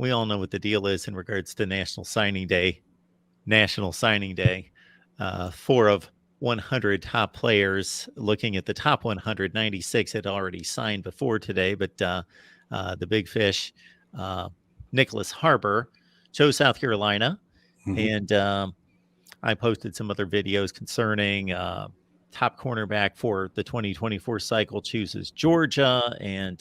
we all know what the deal is in regards to National Signing Day. National Signing Day. 4 of 100 top players. Looking at the top 196 had already signed before today, but the big fish, Nyckoles Harbor, chose South Carolina. And I posted some other videos concerning top cornerback for the 2024 cycle chooses Georgia, and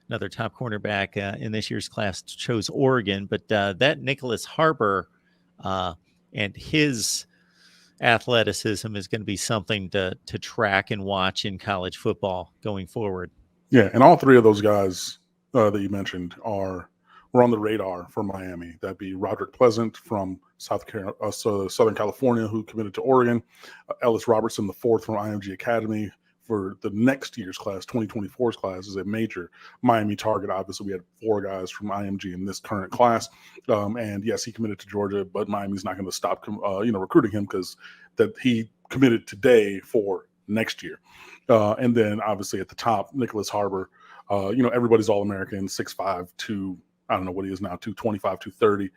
another top cornerback in this year's class chose Oregon. But that Nyckoles Harbor and his athleticism is going to be something to track and watch in college football going forward. Yeah, and all 3 of those guys that you mentioned were on the radar for Miami. That'd be Roderick Pleasant from Southern California, who committed to Oregon. Ellis Robertson, the 4th from IMG Academy for the next year's class, 2024's class, is a major Miami target. Obviously, we had 4 guys from IMG in this current class. And yes, he committed to Georgia, but Miami's not going to stop recruiting him because that he committed today for next year. And then obviously at the top, Nyckoles Harbor, everybody's All-American, 6'5" to, I don't know what he is now, 225, 230.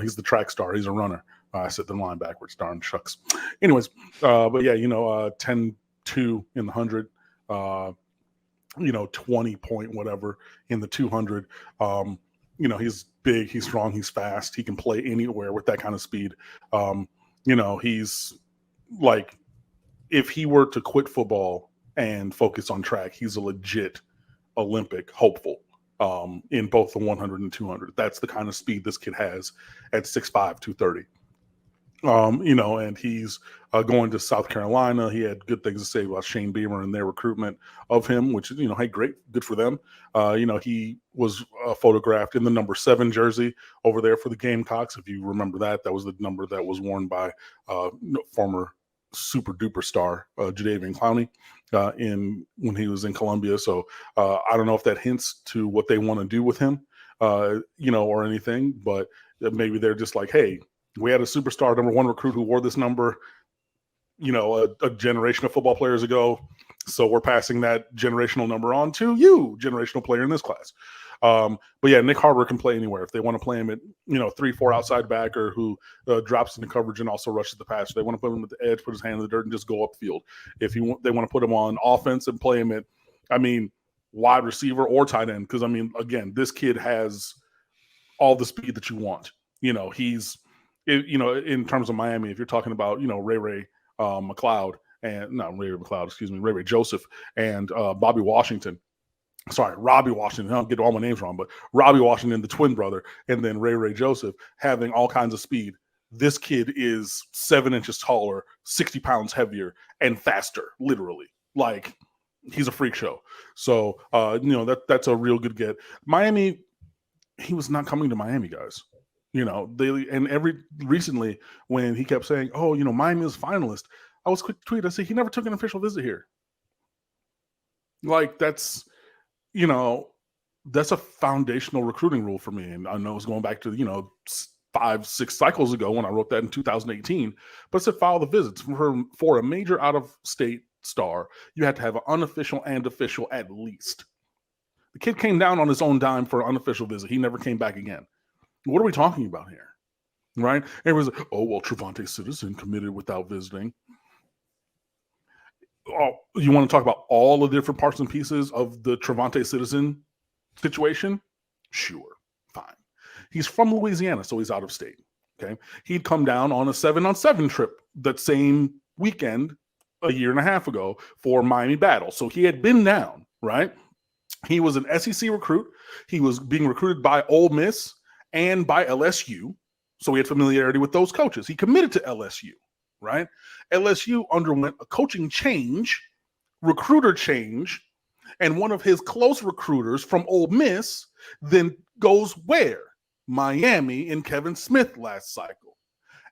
He's the track star. He's a runner. I said the line backwards. Darn shucks. Anyways, but yeah, 10-2 in the 100, 20 point whatever in the 200. He's big, he's strong, he's fast. He can play anywhere with that kind of speed. He's like, if he were to quit football and focus on track, he's a legit Olympic hopeful. In both the 100 and 200. That's the kind of speed this kid has at 6'5", 230. And he's going to South Carolina. He had good things to say about Shane Beamer and their recruitment of him, which, hey, great, good for them. He was photographed in the number 7 jersey over there for the Gamecocks. If you remember that was the number that was worn by former super duper star Jadeveon Clowney when he was in Columbia. So I don't know if that hints to what they want to do with him, or anything, but maybe they're just like, hey, we had a superstar number 1 recruit who wore this number, a generation of football players ago. So we're passing that generational number on to you, generational player in this class. But yeah, Nick Harbor can play anywhere. If they want to play him at, 3-4 outside backer who drops into coverage and also rushes the passer, they want to put him at the edge, put his hand in the dirt, and just go upfield. If they want to put him on offense and play him at, wide receiver or tight end, because again, this kid has all the speed that you want. He's, in terms of Miami, if you're talking about, Ray McLeod and not Ray McLeod, excuse me, Ray Joseph and Robbie Washington. I'll get all my names wrong, but Robbie Washington, the twin brother, and then Ray Joseph having all kinds of speed. This kid is 7 inches taller, 60 pounds heavier, and faster, literally. Like, he's a freak show. So, that's a real good get. Miami, he was not coming to Miami, guys. Recently when he kept saying, oh, Miami is finalist, I was quick to tweet. I said, he never took an official visit here. Like, that's a foundational recruiting rule for me. And I know it's going back to, 5-6 cycles ago when I wrote that in 2018, but it said file the visits. For a major out-of-state star, you had to have an unofficial and official at least. The kid came down on his own dime for an unofficial visit. He never came back again. What are we talking about here? Right? Everyone's like, oh, well, Trevante Citizen committed without visiting. Oh, you want to talk about all the different parts and pieces of the Trevante Citizen situation? Sure, fine. He's from Louisiana, so he's out of state. Okay, he'd come down on a 7-on-7 trip that same weekend a year and a half ago for Miami Battle. So he had been down, right? He was an SEC recruit. He was being recruited by Ole Miss and by LSU. So he had familiarity with those coaches. He committed to LSU. Right? LSU underwent a coaching change, recruiter change, and one of his close recruiters from Ole Miss then goes where? Miami in Kevin Smith last cycle.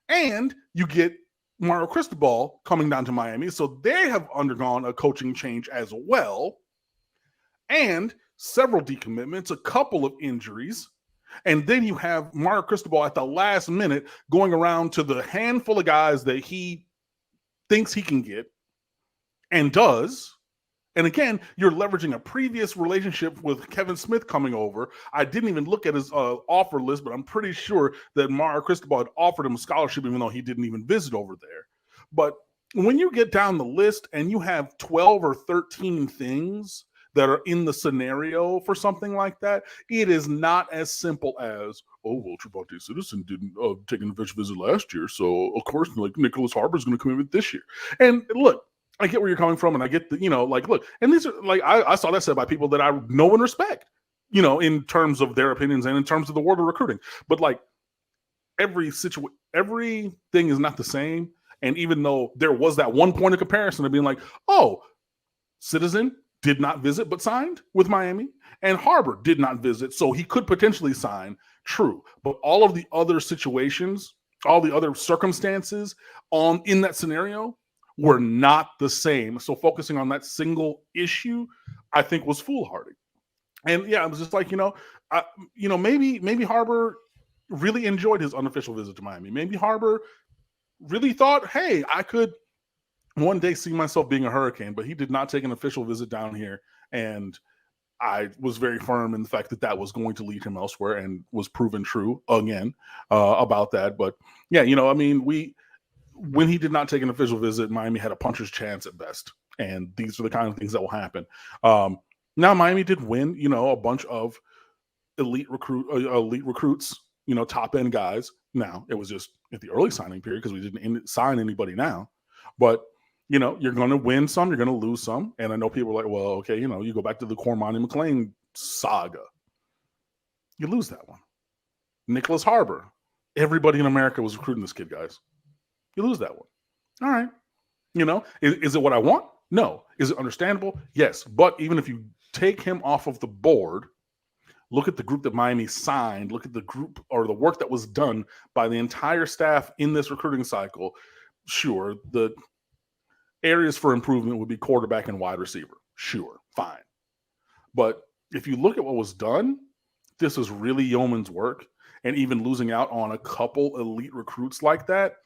And you get Mario Cristobal coming down to Miami, so they have undergone a coaching change as well, and several decommitments, a couple of injuries. And then you have Mario Cristobal at the last minute going around to the handful of guys that he thinks he can get and does, And again, you're leveraging a previous relationship with Kevin Smith coming over. I didn't even look at his offer list, but I'm pretty sure that Mario Cristobal had offered him a scholarship, even though he didn't even visit over there. But when you get down the list and you have 12 or 13 things that are in the scenario for something like that, it is not as simple as, oh, well, Trevante Citizen didn't take an official visit last year, so of course, like, Nyckoles Harbor is going to come in with this year. And look, I get where you're coming from, and I get the, like, look, and these are, like, I saw that said by people that I know and respect, in terms of their opinions and in terms of the world of recruiting. But like, everything is not the same. And even though there was that one point of comparison of being like, oh, Citizen did not visit but signed with Miami, and Harbor did not visit, so he could potentially sign. True, but all of the other situations, all the other circumstances in that scenario were not the same. So focusing on that single issue, I think, was foolhardy. And yeah, it was just like, maybe Harbor really enjoyed his unofficial visit to Miami. Maybe Harbor really thought, hey, I could one day see myself being a Hurricane, but he did not take an official visit down here. And I was very firm in the fact that that was going to lead him elsewhere, and was proven true again about that. But yeah, when he did not take an official visit, Miami had a puncher's chance at best. And these are the kind of things that will happen. Now, Miami did win, a bunch of elite recruits, top end guys. Now, it was just at the early signing period because we didn't sign anybody now. But, you're going to win some, you're going to lose some. And I know people are like, well, okay, you go back to the Cormani McLean saga. You lose that one. Nyckoles Harbor. Everybody in America was recruiting this kid, guys. You lose that one. All right. Is it what I want? No. Is it understandable? Yes. But even if you take him off of the board, look at the group that Miami signed, look at the group or the work that was done by the entire staff in this recruiting cycle. Sure, the areas for improvement would be quarterback and wide receiver. Sure, fine. But if you look at what was done, this is really yeoman's work. And even losing out on a couple elite recruits like that,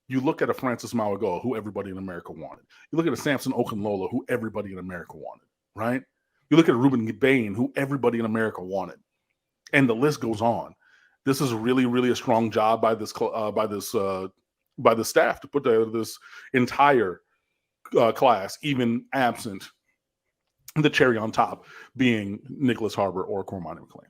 you look at a Francis Mauigoa, who everybody in America wanted. You look at a Samson Okunlola, who everybody in America wanted, right? You look at a Ruben Bain, who everybody in America wanted. And the list goes on. This is really, really a strong job by this staff to put together this entire class, even absent the cherry on top being Nyckoles Harbor or Cormani McLean.